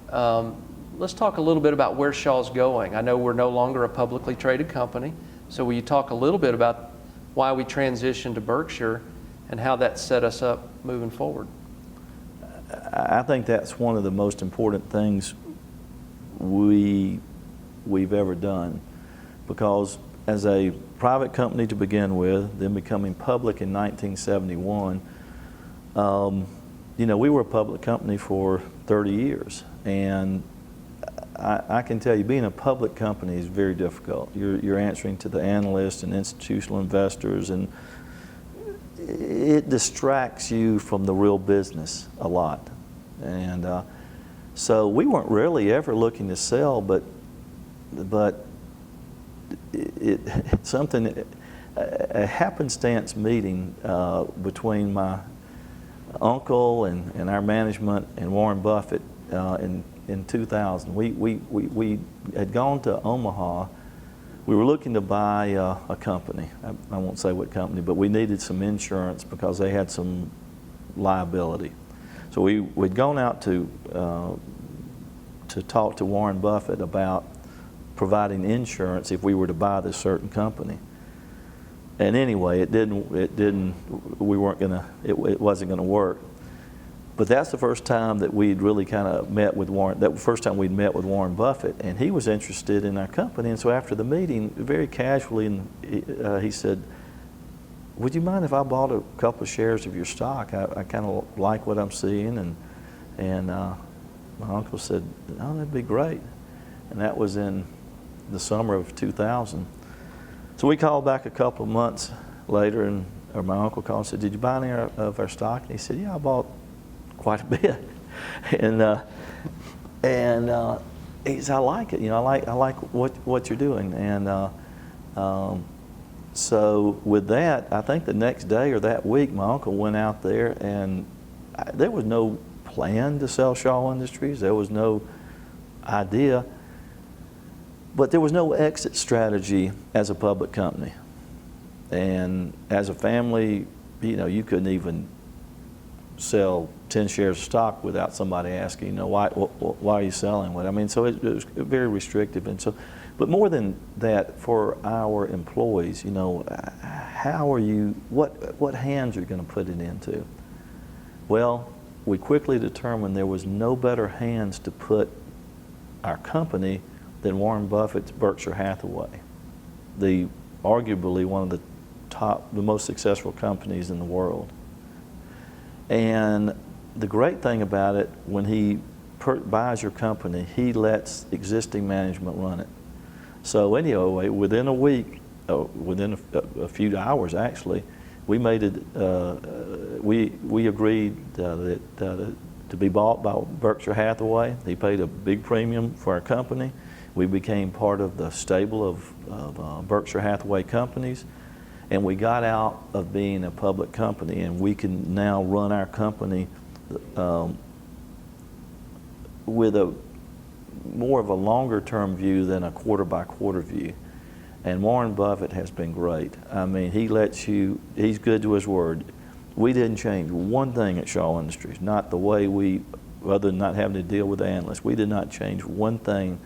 Let's talk a little bit about where Shaw's going. I know we're no longer a publicly traded company, so will you talk a little bit about why we transitioned to Berkshire and how that set us up moving forward? I think that's one of the most important things we've ever done, because as a private company to begin with, then becoming public in 1971, you know, we were a public company for 30 years, and I can tell you, being a public company is very difficult. You're answering to the analysts and institutional investors, and it distracts you from the real business a lot. And so we weren't really ever looking to sell, but a happenstance meeting between my uncle and our management and Warren Buffett in 2000. We had gone to Omaha. We were looking to buy a company. I won't say what company, but we needed some insurance because they had some liability. So we'd gone out to talk to Warren Buffett about providing insurance if we were to buy this certain company. And anyway, it wasn't gonna work. But that's the first time that we'd really kind of met with Warren. That was the first time we'd met with Warren Buffett, and he was interested in our company. And so after the meeting, very casually, he said, "Would you mind if I bought a couple of shares of your stock? I kind of like what I'm seeing." And my uncle said, "Oh, that'd be great." And that was in the summer of 2000. So we called back a couple of months later, or my uncle called and said, "Did you buy any of our stock?" And he said, "Yeah, I bought quite a bit." and he said, "I like it. You know, I like what you're doing." And so with that, I think the next day or that week, my uncle went out there, and there was no plan to sell Shaw Industries. There was no idea. But there was no exit strategy as a public company. And as a family, you know, you couldn't even sell 10 shares of stock without somebody asking, you know, why are you selling? I mean, so it was very restrictive. And so, but more than that, for our employees, you know, how are you, what hands are you going to put it into? Well, we quickly determined there was no better hands to put our company than Warren Buffett's Berkshire Hathaway, arguably one of the most successful companies in the world. And the great thing about it, when he buys your company, he lets existing management run it. So anyway, within a week, within a few hours actually, we made it. We agreed to be bought by Berkshire Hathaway. He paid a big premium for our company. We became part of the stable of Berkshire Hathaway companies, and we got out of being a public company, and we can now run our company with more of a longer-term view than a quarter-by-quarter view. And Warren Buffett has been great. I mean, he's good to his word. We didn't change one thing at Shaw Industries, not the way other than not having to deal with the analysts. We did not change one thing.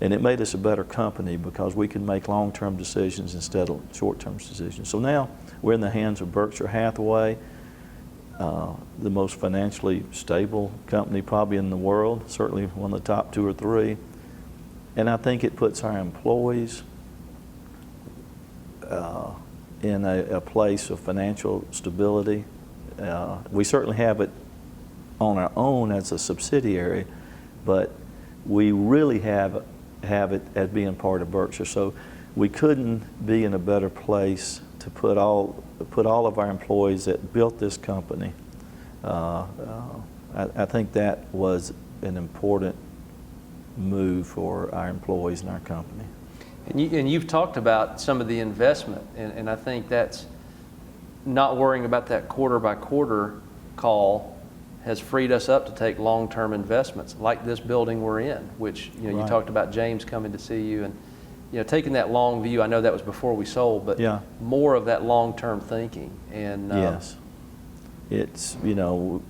And it made us a better company because we could make long-term decisions instead of short-term decisions. So now we're in the hands of Berkshire Hathaway, the most financially stable company probably in the world, certainly one of the top 2 or 3. And I think it puts our employees in a place of financial stability. We certainly have it on our own as a subsidiary, but we really have it as being part of Berkshire. So we couldn't be in a better place to put all of our employees that built this company. I think that was an important move for our employees and our company. And you've talked about some of the investment, and I think that's not worrying about that quarter by quarter call has freed us up to take long-term investments like this building we're in, which, you know, Right. you talked about James coming to see you and, you know, taking that long view. I know that was before we sold, but Yeah. more of that long-term thinking. And Yes. It's, you know,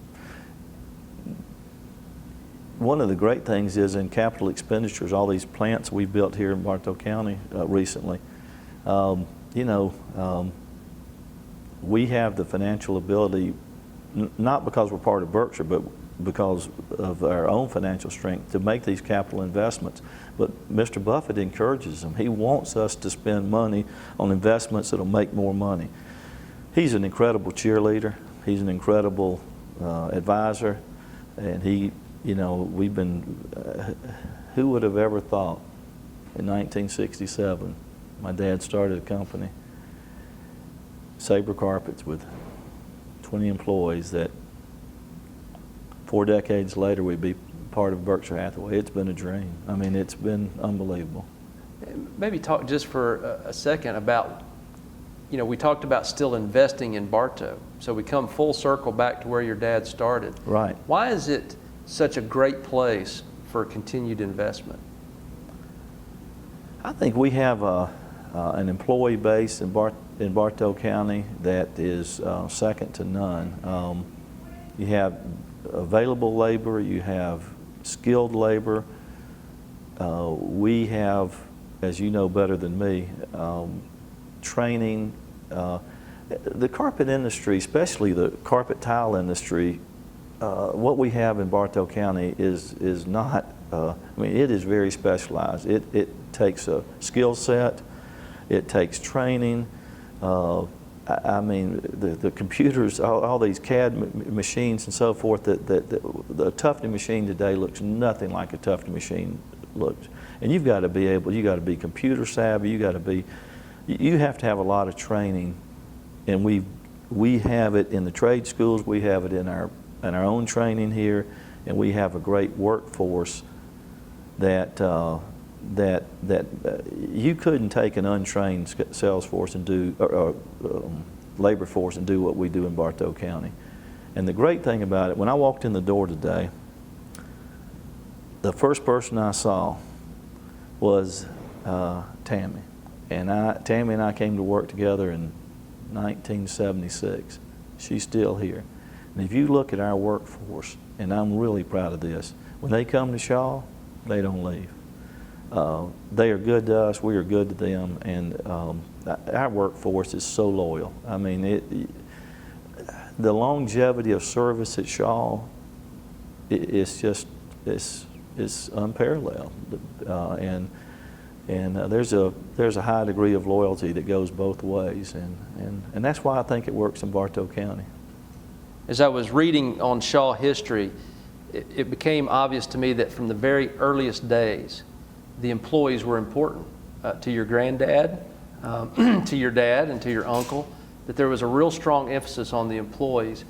one of the great things is in capital expenditures, all these plants we built here in Bartow County recently, you know, we have the financial ability, not because we're part of Berkshire, but because of our own financial strength to make these capital investments. But Mr. Buffett encourages them. He wants us to spend money on investments that'll make more money. He's an incredible cheerleader. He's an incredible advisor. And he, you know, we've been, who would have ever thought in 1967, my dad started a company, Sabre Carpets, with 20 employees, that 4 decades later we'd be part of Berkshire Hathaway. It's been a dream. I mean, it's been unbelievable. maybe talk just for a second about, you know, we talked about still investing in Bartow. So we come full circle back to where your dad started. Right. Why is it such a great place for continued investment? I think we have an employee base in Bartow County that is second to none. You have available labor, you have skilled labor. We have, as you know better than me, training. The carpet industry, especially the carpet tile industry, what we have in Bartow County is not, I mean, it is very specialized. It takes a skill set, it takes training. I mean, the computers, all these CAD machines and so forth, the Tufting machine today looks nothing like a Tufting machine looked. And you've got to be able, you got to be computer savvy, you have to have a lot of training. And we have it in the trade schools, we have it in our own training here, and we have a great workforce that you couldn't take an untrained sales force and do, labor force and do what we do in Bartow County. And the great thing about it, when I walked in the door today, the first person I saw was Tammy. And Tammy and I came to work together in 1976. She's still here. And if you look at our workforce, and I'm really proud of this, when they come to Shaw, they don't leave. They are good to us, we are good to them, and our workforce is so loyal. I mean, the longevity of service at Shaw it's unparalleled, and there's a high degree of loyalty that goes both ways, and that's why I think it works in Bartow County. As I was reading on Shaw history, it became obvious to me that from the very earliest days, the employees were important to your granddad, to your dad, and to your uncle, that there was a real strong emphasis on the employees,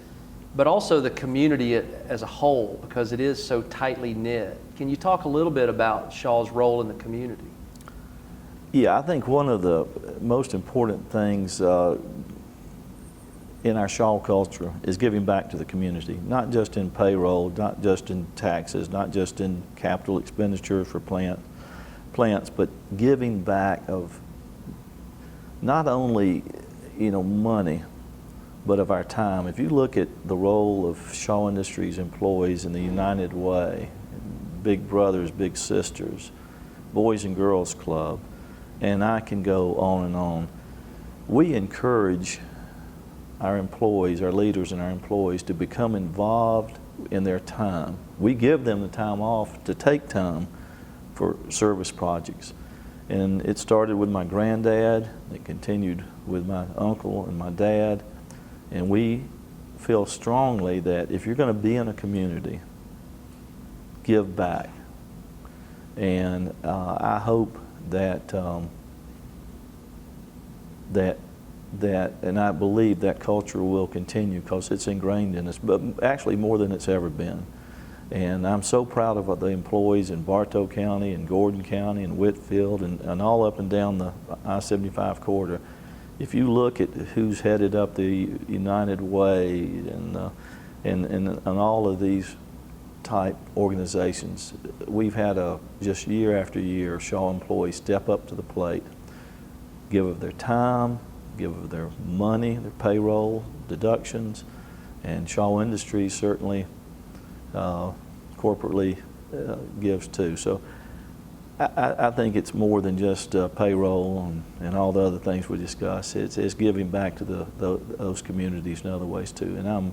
but also the community as a whole, because it is so tightly knit. Can you talk a little bit about Shaw's role in the community? Yeah, I think one of the most important things in our Shaw culture is giving back to the community, not just in payroll, not just in taxes, not just in capital expenditures for plants, but giving back of not only, you know, money, but of our time. If you look at the role of Shaw Industries employees in the United Way, Big Brothers, Big Sisters, Boys and Girls Club, and I can go on and on, we encourage our employees, our leaders and our employees to become involved in their time. We give them the time off to take time for service projects. And it started with my granddad, it continued with my uncle and my dad, and we feel strongly that if you're going to be in a community, give back. And I hope that and I believe that culture will continue because it's ingrained in us, but actually more than it's ever been. And I'm so proud of the employees in Bartow County and Gordon County and Whitfield and all up and down the I-75 corridor. If you look at who's headed up the United Way and And all of these type organizations, we've had just year after year, Shaw employees step up to the plate, give of their time, give of their money, their payroll, deductions, and Shaw Industries certainly corporately gives too. So I think it's more than just payroll and all the other things we discussed. It's giving back to those communities in other ways too. And I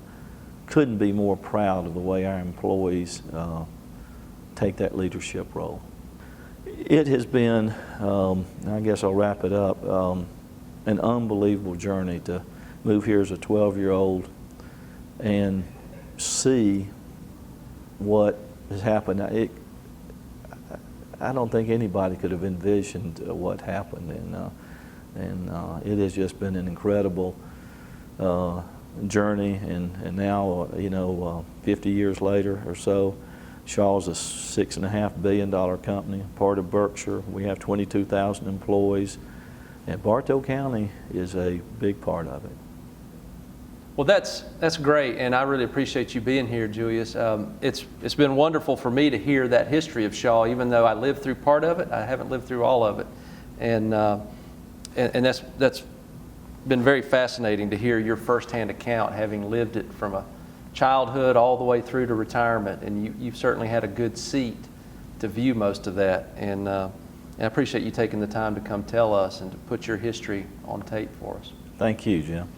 couldn't be more proud of the way our employees take that leadership role. It has been, I guess I'll wrap it up, an unbelievable journey to move here as a 12-year-old and see what has happened. I don't think anybody could have envisioned what happened, and it has just been an incredible journey. And now, 50 years later or so, Shaw's a $6.5 billion company, part of Berkshire. We have 22,000 employees, and Bartow County is a big part of it. Well, that's great, and I really appreciate you being here, Julius. It's been wonderful for me to hear that history of Shaw, even though I lived through part of it. I haven't lived through all of it, and that's been very fascinating to hear your firsthand account, having lived it from a childhood all the way through to retirement, and you've certainly had a good seat to view most of that. And I appreciate you taking the time to come tell us and to put your history on tape for us. Thank you, Jim.